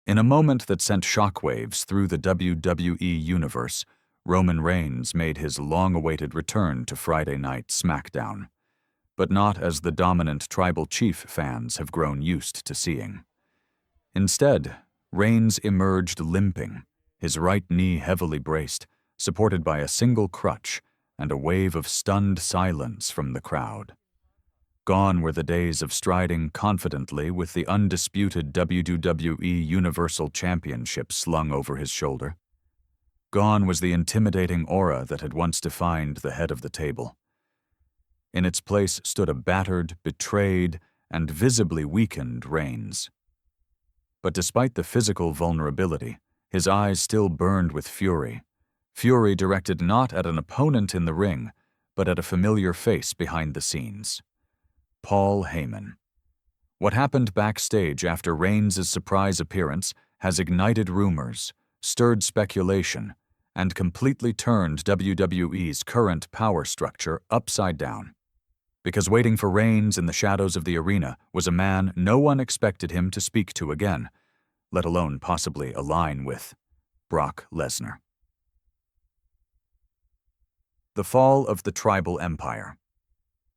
In a moment that sent shockwaves through the WWE Universe, Roman Reigns made his long-awaited return to Friday Night SmackDown, but not as the dominant tribal chief fans have grown used to seeing. Instead, Reigns emerged limping, his right knee heavily braced, supported by a single crutch and a wave of stunned silence from the crowd. Gone were the days of striding confidently with the undisputed WWE Universal Championship slung over his shoulder. Gone was the intimidating aura that had once defined the head of the table. In its place stood a battered, betrayed, and visibly weakened Reigns. But despite the physical vulnerability, his eyes still burned with fury. Fury directed not at an opponent in the ring, but at a familiar face behind the scenes. Paul Heyman. What happened backstage after Reigns' surprise appearance has ignited rumors, stirred speculation, and completely turned WWE's current power structure upside down. Because waiting for Reigns in the shadows of the arena was a man no one expected him to speak to again, let alone possibly align with: Brock Lesnar. The fall of the Tribal Empire.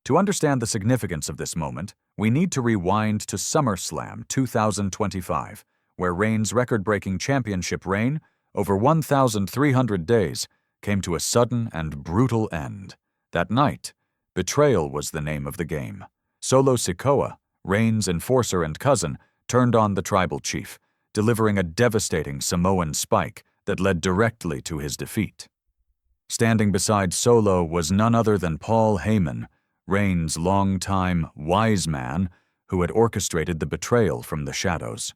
To understand the significance of this moment, we need to rewind to SummerSlam 2025, where Reigns' record-breaking championship reign, over 1,300 days, came to a sudden and brutal end. That night, betrayal was the name of the game. Solo Sikoa, Reigns' enforcer and cousin, turned on the tribal chief, delivering a devastating Samoan spike that led directly to his defeat. Standing beside Solo was none other than Paul Heyman, Reigns' longtime wise man who had orchestrated the betrayal from the shadows.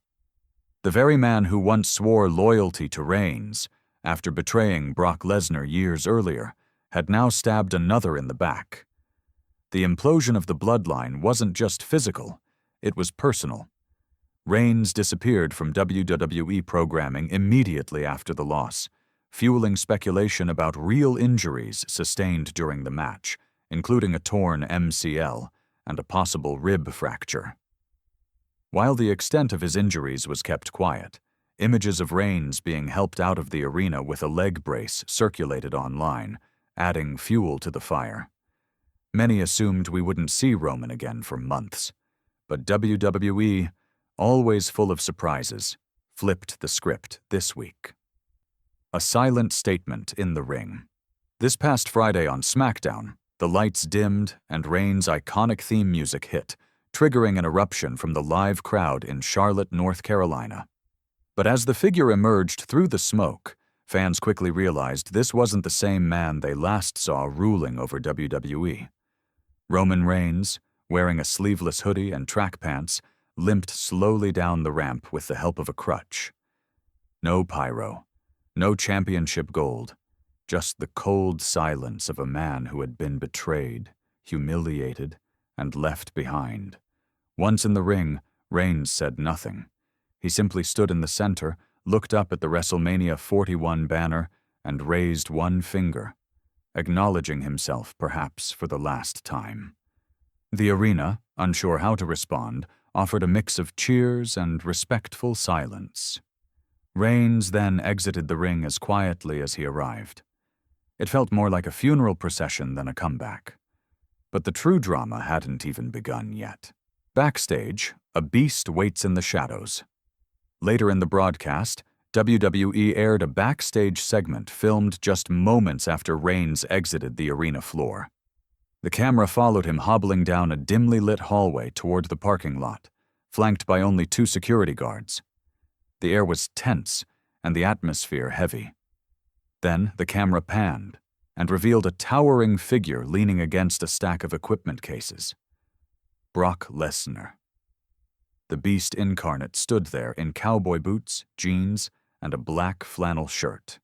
The very man who once swore loyalty to Reigns, after betraying Brock Lesnar years earlier, had now stabbed another in the back. The implosion of the bloodline wasn't just physical, it was personal. Reigns disappeared from WWE programming immediately after the loss, fueling speculation about real injuries sustained during the match, including a torn MCL and a possible rib fracture. While the extent of his injuries was kept quiet, images of Reigns being helped out of the arena with a leg brace circulated online, adding fuel to the fire. Many assumed we wouldn't see Roman again for months, but WWE, always full of surprises, flipped the script this week. A silent statement in the ring. This past Friday on SmackDown, the lights dimmed and Reigns' iconic theme music hit, triggering an eruption from the live crowd in Charlotte, North Carolina. But as the figure emerged through the smoke, fans quickly realized this wasn't the same man they last saw ruling over WWE. Roman Reigns, wearing a sleeveless hoodie and track pants, limped slowly down the ramp with the help of a crutch. No pyro, no championship gold, just the cold silence of a man who had been betrayed, humiliated, and left behind. Once in the ring, Reigns said nothing. He simply stood in the center, looked up at the WrestleMania 41 banner, and raised one finger, acknowledging himself perhaps for the last time. The arena, unsure how to respond, offered a mix of cheers and respectful silence. Reigns then exited the ring as quietly as he arrived. It felt more like a funeral procession than a comeback. But the true drama hadn't even begun yet. Backstage, a beast waits in the shadows. Later in the broadcast, WWE aired a backstage segment filmed just moments after Reigns exited the arena floor. The camera followed him hobbling down a dimly lit hallway toward the parking lot, flanked by only 2 security guards. The air was tense and the atmosphere heavy. Then the camera panned and revealed a towering figure leaning against a stack of equipment cases. Brock Lesnar. The beast incarnate stood there in cowboy boots, jeans, and a black flannel shirt.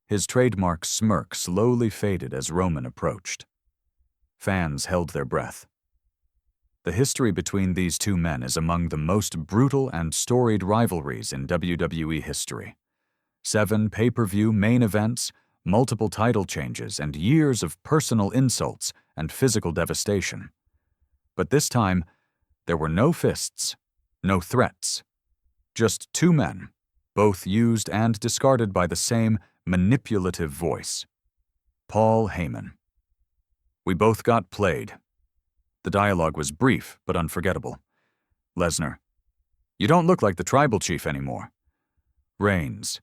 His trademark smirk slowly faded as Roman approached. Fans held their breath. The history between these two men is among the most brutal and storied rivalries in WWE history. 7 pay-per-view main events, multiple title changes, and years of personal insults and physical devastation. But this time, there were no fists, no threats, Just two men, both used and discarded by the same manipulative voice. Paul Heyman. We both got played. The dialogue was brief but unforgettable. Lesnar. You don't look like the tribal chief anymore. Reigns.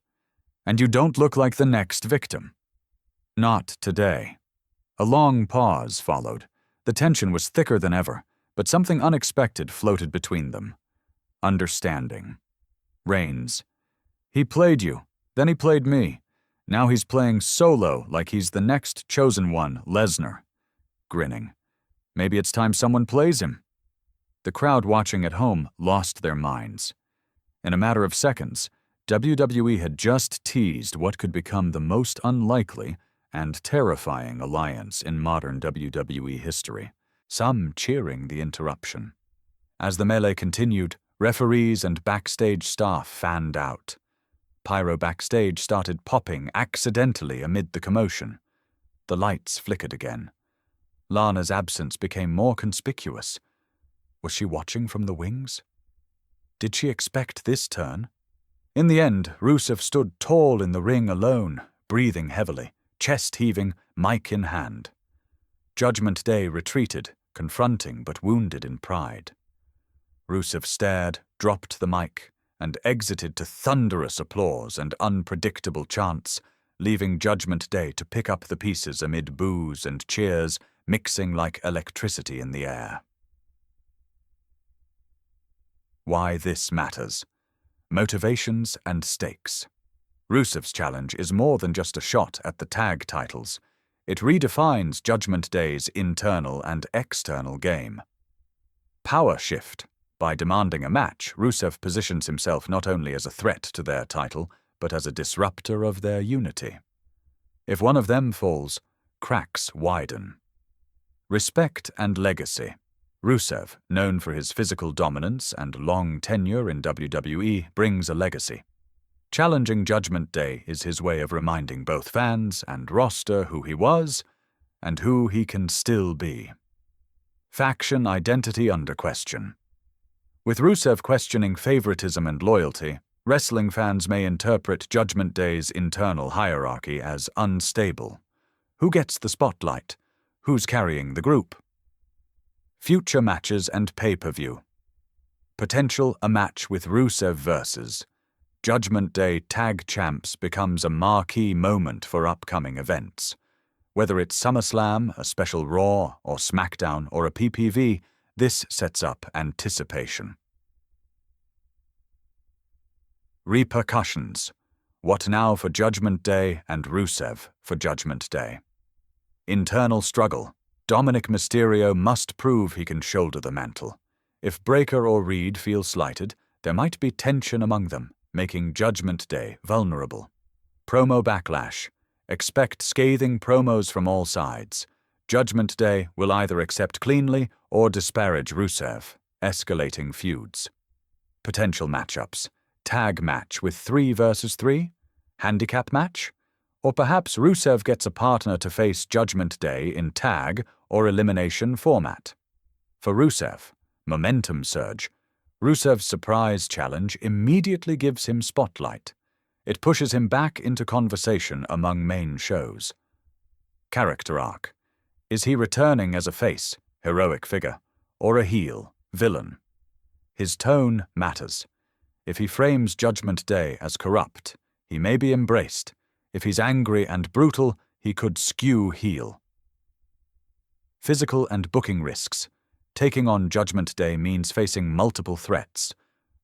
And you don't look like the next victim. Not today. A long pause followed. The tension was thicker than ever, but something unexpected floated between them. Understanding. Reigns. He played you, then he played me. Now he's playing solo like he's the next chosen one, Lesnar. Grinning. Maybe it's time someone plays him. The crowd watching at home lost their minds. In a matter of seconds, WWE had just teased what could become the most unlikely and terrifying alliance in modern WWE history, some cheering the interruption. As the melee continued, referees and backstage staff fanned out. Pyro backstage started popping accidentally amid the commotion. The lights flickered again. Lana's absence became more conspicuous. Was she watching from the wings? Did she expect this turn? In the end, Rusev stood tall in the ring alone, breathing heavily, chest heaving, mic in hand. Judgment Day retreated, confronting but wounded in pride. Rusev stared, dropped the mic, and exited to thunderous applause and unpredictable chants, leaving Judgment Day to pick up the pieces amid boos and cheers, mixing like electricity in the air. Why this matters. Motivations and stakes. Rusev's challenge is more than just a shot at the tag titles. It redefines Judgment Day's internal and external game. Power shift. By demanding a match, Rusev positions himself not only as a threat to their title, but as a disruptor of their unity. If one of them falls, cracks widen. Respect and legacy. Rusev, known for his physical dominance and long tenure in WWE, brings a legacy. Challenging Judgment Day is his way of reminding both fans and roster who he was and who he can still be. Faction identity under question. With Rusev questioning favoritism and loyalty, wrestling fans may interpret Judgment Day's internal hierarchy as unstable. Who gets the spotlight? Who's carrying the group? Future matches and pay-per-view. Potential a match with Rusev versus. Judgment Day Tag Champs becomes a marquee moment for upcoming events. Whether it's SummerSlam, a special Raw or SmackDown, or a PPV, this sets up anticipation. Repercussions. What now for Judgment Day and Rusev for Judgment Day? Internal struggle. Dominik Mysterio must prove he can shoulder the mantle. If Breakker or Reed feel slighted, there might be tension among them, making Judgment Day vulnerable. Promo backlash. Expect scathing promos from all sides. Judgment Day will either accept cleanly or disparage Rusev, escalating feuds. Potential matchups. Tag match with 3 versus 3? Handicap match? Or perhaps Rusev gets a partner to face Judgment Day in tag or elimination format. For Rusev, momentum surge. Rusev's surprise challenge immediately gives him spotlight. It pushes him back into conversation among main shows. Character arc. Is he returning as a face, heroic figure, or a heel, villain? His tone matters. If he frames Judgment Day as corrupt, he may be embraced. If he's angry and brutal, he could skew heel. Physical and booking risks. Taking on Judgment Day means facing multiple threats.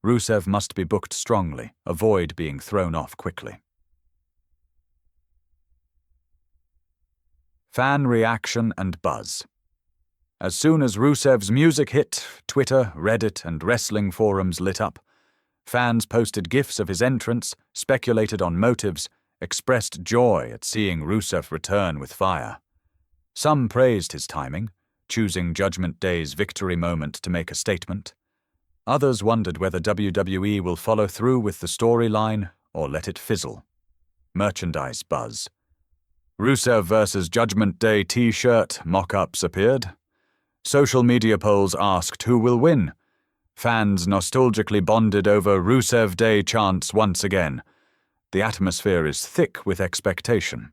Rusev must be booked strongly, avoid being thrown off quickly. Fan reaction and buzz. As soon as Rusev's music hit, Twitter, Reddit, and wrestling forums lit up. Fans posted GIFs of his entrance, speculated on motives, expressed joy at seeing Rusev return with fire. Some praised his timing, choosing Judgment Day's victory moment to make a statement. Others wondered whether WWE will follow through with the storyline or let it fizzle. Merchandise buzz. Rusev vs. Judgment Day t-shirt mock-ups appeared. Social media polls asked who will win. Fans nostalgically bonded over Rusev Day chants once again. The atmosphere is thick with expectation.